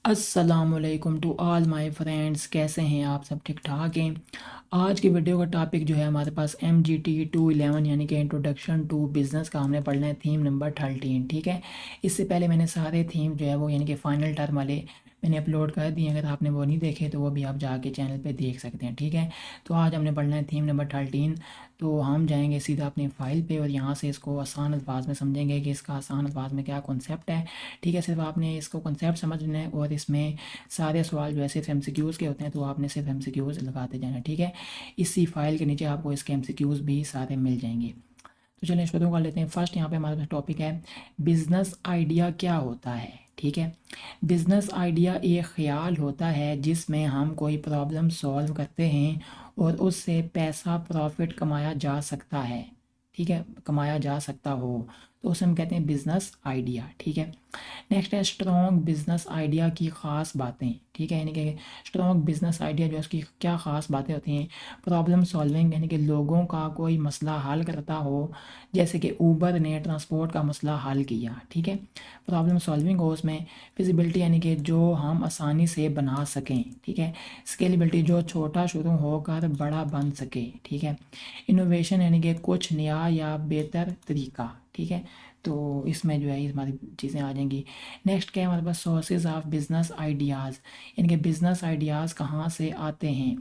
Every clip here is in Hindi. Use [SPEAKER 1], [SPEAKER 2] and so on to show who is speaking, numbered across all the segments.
[SPEAKER 1] अस्सलामुअलैकुम टू ऑल माय फ्रेंड्स। कैसे हैं आप सब? ठीक ठाक हैं। आज की वीडियो का टॉपिक जो है हमारे पास MGT 211 यानी कि इंट्रोडक्शन टू बिज़नेस का हमने पढ़ना है, थीम नंबर 13। ठीक है। इससे पहले मैंने सारे थीम जो है वो यानी कि फ़ाइनल टर्म वाले मैंने अपलोड कर दिए। अगर आपने वो नहीं देखे तो वो भी आप जाके चैनल पे देख सकते हैं। ठीक है। तो आज हमने पढ़ना है थीम नंबर 13। तो हम जाएंगे सीधा अपनी फ़ाइल पे और यहाँ से इसको आसान अल्फाज में समझेंगे कि इसका आसान अल्फाज में क्या कॉन्सेप्ट है। ठीक है। सिर्फ आपने इसको कॉन्सेप्ट समझना है और इसमें सारे सवाल जो है सिर्फ MCQs के होते हैं, तो आपने सिर्फ MCQs लगाते जाना है। ठीक है। इसी फाइल के नीचे आपको इसके MCQs भी सारे मिल जाएंगे। तो चलिए शुरू कर लेते हैं। फर्स्ट यहाँ पे हमारे पास टॉपिक है बिजनेस आइडिया क्या होता है। ठीक है। बिजनेस आइडिया एक ख्याल होता है जिसमें हम कोई प्रॉब्लम सॉल्व करते हैं और उससे पैसा प्रॉफिट कमाया जा सकता है। ठीक है, कमाया जा सकता हो तो उसे हम कहते हैं बिजनेस आइडिया। ठीक है। नेक्स्ट है स्ट्रॉन्ग बिजनेस आइडिया की ख़ास बातें। ठीक है, यानी कि स्ट्रॉन्ग बिजनेस आइडिया जो है उसकी क्या ख़ास बातें होती हैं। प्रॉब्लम सॉल्विंग यानी कि लोगों का कोई मसला हल करता हो, जैसे कि ऊबर ने ट्रांसपोर्ट का मसला हल किया। ठीक है, प्रॉब्लम सॉल्विंग हो उसमें। फिजिबिलिटी यानी कि जो हम आसानी से बना सकें। ठीक है। स्केलेबिलिटी जो छोटा शुरू होकर बड़ा बन सके। ठीक है। इनोवेशन यानी कि कुछ नया या बेहतर तरीका। ठीक है। तो इसमें जो है ये हमारी चीज़ें आ जाएंगी। नेक्स्ट क्या है हमारे पास सोर्सेज ऑफ बिजनेस आइडियाज़, यानी कि बिजनेस आइडियाज़ कहाँ से आते हैं।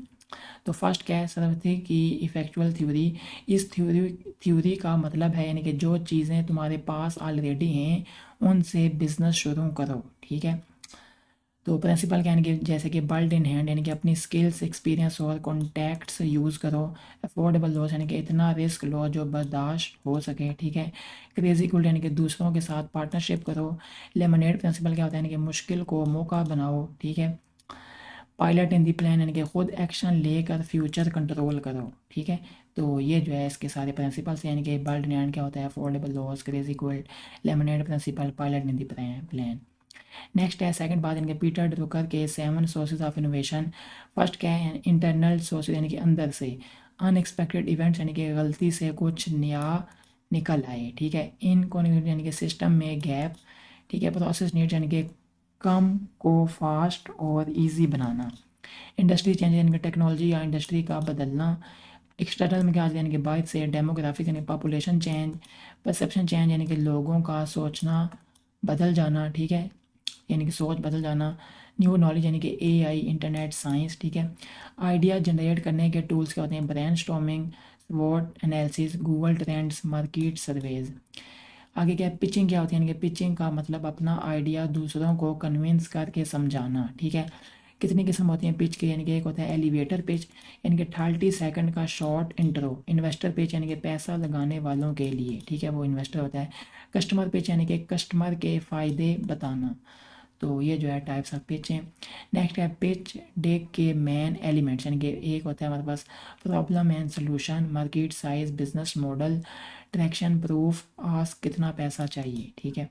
[SPEAKER 1] तो फर्स्ट क्या है सरस्वती की इफेक्चुअल थ्योरी। इस थ्योरी का मतलब है यानी कि जो चीज़ें तुम्हारे पास ऑलरेडी हैं उनसे बिजनेस शुरू करो। ठीक है। तो प्रिंसिपल क्या यानी कि जैसे कि बर्ड इन हैंड यानी कि अपनी स्किल्स एक्सपीरियंस और कॉन्टैक्ट्स यूज़ करो। अफोर्डेबल लॉस यानी कि इतना रिस्क लो जो बर्दाश्त हो सके। ठीक है। क्रेजी गुड यानी कि दूसरों के साथ पार्टनरशिप करो। लेमनेड प्रिंसिपल क्या होता है यानी कि मुश्किल को मौका बनाओ। ठीक है। पायलट इन दी प्लान यानी कि खुद एक्शन लेकर फ्यूचर कंट्रोल करो। ठीक है। तो ये जो है इसके सारे प्रिंसिपल्स यानी कि बर्ड इन हैंड क्या होता है, affordable loss, crazy good, lemonade principle, pilot in the plan. Next है सेकंड बात यानी कि पीटर ड्रुकर के 7 सोर्सेज ऑफ इनोवेशन। फर्स्ट क्या है इंटरनल सोर्सेज यानी कि अंदर से। अनएक्सपेक्टेड इवेंट्स यानी कि गलती से कुछ नया निकल आए। ठीक है। इनकॉन्वीनियंट यानी कि सिस्टम में गैप। ठीक है। प्रोसेस नीड्स यानी कि कम को फास्ट और इजी बनाना। इंडस्ट्री चेंज यानी कि टेक्नोलॉजी या इंडस्ट्री का बदलना। एक्सटर्नल में क्या आता है यानी कि बाहर से डेमोग्राफिक यानी पॉपुलेशन चेंज। परसेप्शन चेंज यानी कि लोगों का सोचना बदल जाना। ठीक है, यानी कि सोच बदल जाना। न्यू नॉलेज यानी कि AI, इंटरनेट, साइंस। ठीक है। आइडिया जनरेट करने के टूल्स क्या होते हैं, ब्रेन स्टॉर्मिंग, स्वॉट analysis, Google trends, market surveys. आगे क्या है पिचिंग क्या होती है, यानी कि पिचिंग का मतलब अपना आइडिया दूसरों को कन्विंस करके समझाना। ठीक है। कितनी किस्म होती हैं पिच के, यानी कि एक होता है एलिवेटर पिच यानी कि 30 सेकंड का शॉर्ट इंट्रो। इन्वेस्टर पिच यानी कि पैसा लगाने वालों के लिए। ठीक है, वो इन्वेस्टर होता है। कस्टमर पिच यानी कि कस्टमर के फ़ायदे बताना। तो ये जो है टाइप्स ऑफ पिच हैं। नेक्स्ट है पिच डेक के मेन एलिमेंट्स यानी कि एक होता है हमारे पास problem and solution, market size, business model, traction proof, ask कितना पैसा चाहिए। ठीक है।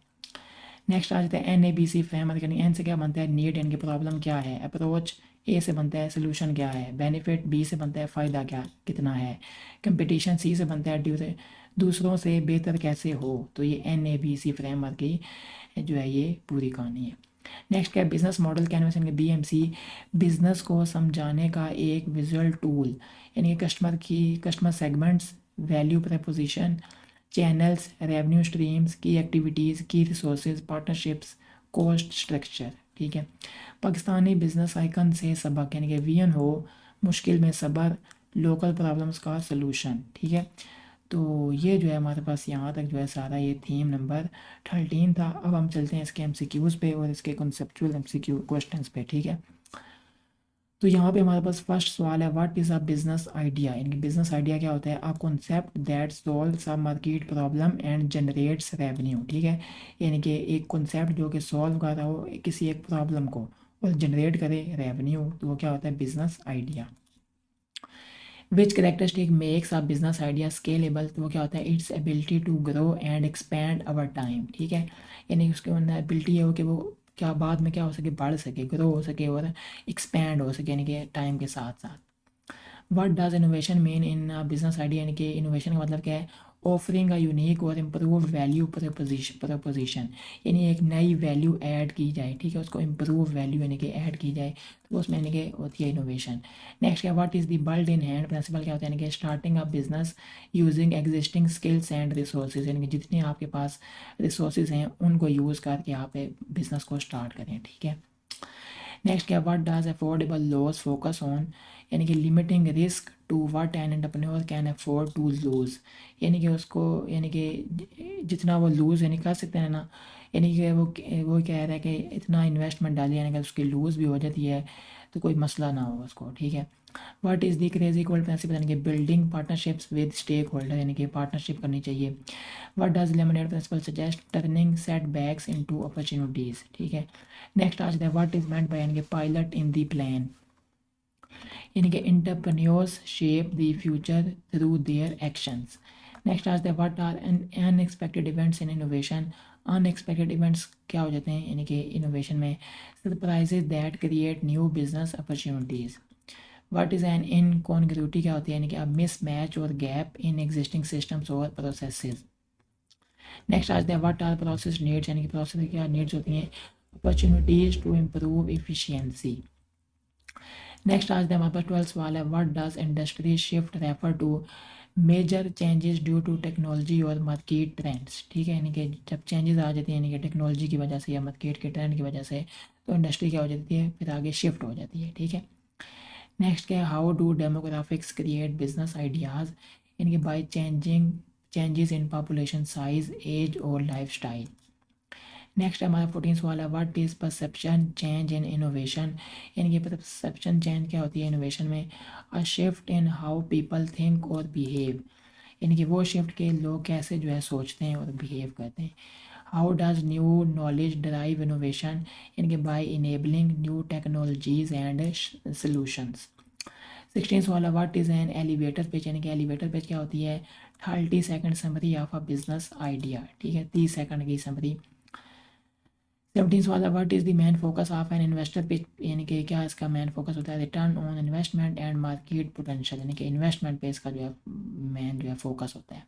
[SPEAKER 1] नेक्स्ट आ जाता है NABC फ्रेमवर्क यानी एन से क्या बनता है नीड यानी कि प्रॉब्लम क्या है, अप्रोच ए से बनता है सोल्यूशन क्या है, बेनिफिट बी से बनता है फ़ायदा क्या कितना है, कंपटीशन सी से बनता है दूसरों से बेहतर कैसे हो। तो ये NABC फ्रेमवर्क की जो है ये पूरी कहानी है। नेक्स्ट क्या है बिजनेस मॉडल कैनवस यानी कि BMC, बिजनेस को समझाने का एक विजुअल टूल यानी कि customer segments, value preposition, channels, revenue streams, की एक्टिविटीज़, की रिसोर्सेज, पार्टनरशिप्स, कॉस्ट स्ट्रक्चर। ठीक है। पाकिस्तानी बिजनेस आइकन से सबक यानी कि VN हो, मुश्किल में सब्र, लोकल प्रॉब्लम्स का सलूशन। ठीक है। तो ये जो है हमारे पास यहाँ तक जो है सारा ये थीम नंबर 13 था। अब हम चलते हैं इसके MCQs पे और इसके कॉन्सेप्चुअल MCQ क्वेश्चंस पे। ठीक है। तो यहाँ पे हमारे पास फर्स्ट सवाल है what is a business idea, यानी कि बिजनेस आइडिया क्या होता है, a concept that solves a market problem and generates revenue. ठीक है, यानी कि एक कॉन्सेप्ट जो कि सॉल्व कर रहा हो किसी एक प्रॉब्लम को और जनरेट करे रेवेन्यू, तो वो क्या होता है business idea. Which characteristic makes a business idea scalable, तो वो क्या होता है its ability to grow and expand over time. ठीक है, यानी उसके अंदर एबिलिटी है वो कि वो क्या बाद में क्या हो सके, बढ़ सके, ग्रो हो सके और एक्सपैंड हो सके यानी कि टाइम के साथ साथ। What does innovation mean in business idea, यानी कि इनोवेशन का मतलब क्या है, ऑफरिंग अ यूनिक और इम्प्रूव वैल्यू प्रपोजिशन, यानी एक नई वैल्यू ऐड की जाए, ठीक है, उसको इम्प्रूव वैल्यू यानी कि ऐड की जाए, तो उसमें यानी कि होती है इनोवेशन। नेक्स्ट क्या, what is the bird in hand principle क्या होता है, यानी कि starting a business using existing skills and resources, यानी कि जितने आपके पास रिसोर्सेज हैं उनको यूज़ करके आप बिज़नेस को स्टार्ट करें, ठीक है। नेक्स्ट क्या, what does affordable loss focus on, यानी कि limiting risk to what an entrepreneur can afford to lose, यानी कि उसको यानी कि जितना वो लूज़ यानी कर सकते हैं ना, यानी कि वो कह रहा है कि इतना इन्वेस्टमेंट डालिए यानी कि उसकी लूज़ भी हो जाती है तो कोई मसला ना हो उसको, ठीक है। What is the crazy gold principle, यानी कि building partnerships with stakeholder, यानी कि पार्टनरशिप करनी चाहिए। What does lemonade principle suggest, turning setbacks into opportunities, ठीक है। नेक्स्ट आज है व्हाट इज मेंट बाय, यानी कि पायलट इन द प्लान, यानी कि entrepreneurs shape the future through their actions. Next आज है what are unexpected events in innovation, unexpected events क्या हो जाते हैं यानी कि इनोवेशन में, surprises that create new business opportunities. What is an incongruity क्या होती है, यानी कि मिस मैच और गैप इन एग्जिस्टिंग सिस्टम्स और प्रोसेसेस। नेक्स्ट आज है व्हाट आर प्रोसेस नीड्स, यानी कि प्रोसेस क्या नीड्स होती हैं, opportunities to improve efficiency. Next आज हमारे पास 12th सवाल है, what does industry shift refer to, major changes due to technology और मार्केट ट्रेंड्स, ठीक है, यानी कि जब चेंजेस आ जाती हैं यानी कि टेक्नोलॉजी की वजह से या मार्केट के ट्रेंड की वजह से, तो इंडस्ट्री क्या हो जाती है फिर आगे शिफ्ट हो जाती है, ठीक है। नेक्स्ट क्या है, how do demographics create business ideas, यानी कि by changing changes in population size age और लाइफ स्टाइल। नेक्स्ट हमारा 14 सवाल है, what is perception change in innovation, यानी कि परसेप्शन चेंज क्या होती है इनोवेशन में, a shift in how people think और बिहेव, यानी कि वो शिफ्ट के लोग कैसे जो है सोचते हैं और बिहेव करते हैं। How does new knowledge drive innovation, यानी कि by enabling new technologies and solutions. 16 सवाल है, what is an elevator page, यानी कि एलिवेटर पेज क्या होती है, 30 second summary of a business idea, ठीक है, 30 सेकंड की समरी। 17 सवाल है, what is the main focus of an investor page, यानी कि क्या इसका मेन फोकस होता है, return on investment and market potential, यानी कि इन्वेस्टमेंट पे इसका जो है मेन जो है फोकस होता है।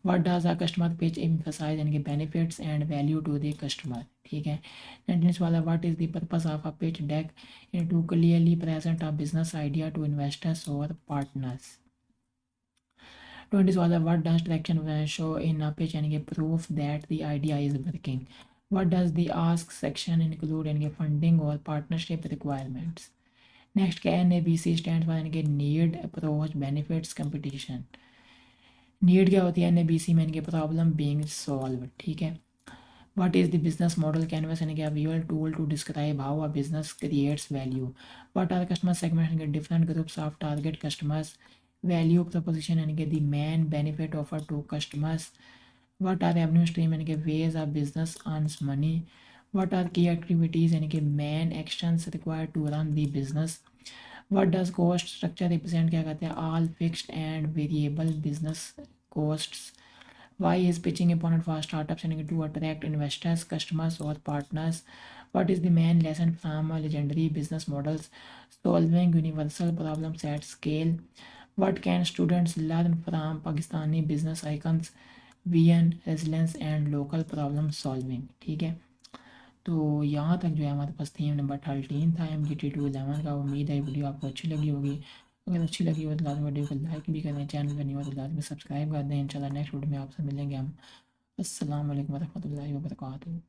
[SPEAKER 1] What does a customer page emphasize, यानी कि benefits and value to the customer, ठीक है। 19 वाला, what is the purpose of a pitch deck, in to clearly present a business idea to investors और पार्टनर्स। 20 वाला, what does traction show in a pitch, यानी कि proof that the idea is working. What does the ask section include, यानी कि फंडिंग और पार्टनरशिप रिक्वायरमेंट्स। नेक्स्ट क्या, NABC स्टैंड फॉर, यानी कि need approach benefits competition. Need क्या होती है NABC में, यानी कि प्रॉब्लम बीइंग सॉल्व, ठीक है। What is the business model canvas, यानी कि a visual tool to describe how a business creates value. What are customer segment, यानी कि different groups of target customers. Value proposition, यानी कि the main benefit offer to customers. What are revenue stream, यानी कि ways of business earns money. What are key activities, यानी कि main actions required to run the business. What does cost structure represent, क्या कहते हैं, all fixed and variable business costs. Why is pitching important for startups, and to attract investors, customers, or partners? What is the main lesson from legendary business models? Solving universal problems at scale. What can students learn from Pakistani business icons? Vision, resilience, and local problem solving. ठीक है, तो यहाँ तक जो है हमारे पास थीम नंबर 13 था MGT211 का। उम्मीद है वीडियो आपको अच्छी लगी होगी। अगर अच्छी लगी हो तो लाजमी वीडियो को लाइक भी करें, चैनल पर नहीं हो तो लाजमी सब्सक्राइब कर दें। इंशाल्लाह नेक्स्ट वीडियो में आपसे मिलेंगे हम। अस्सलाम वालेकुम वरहमतुल्लाहि वबरकातुहू।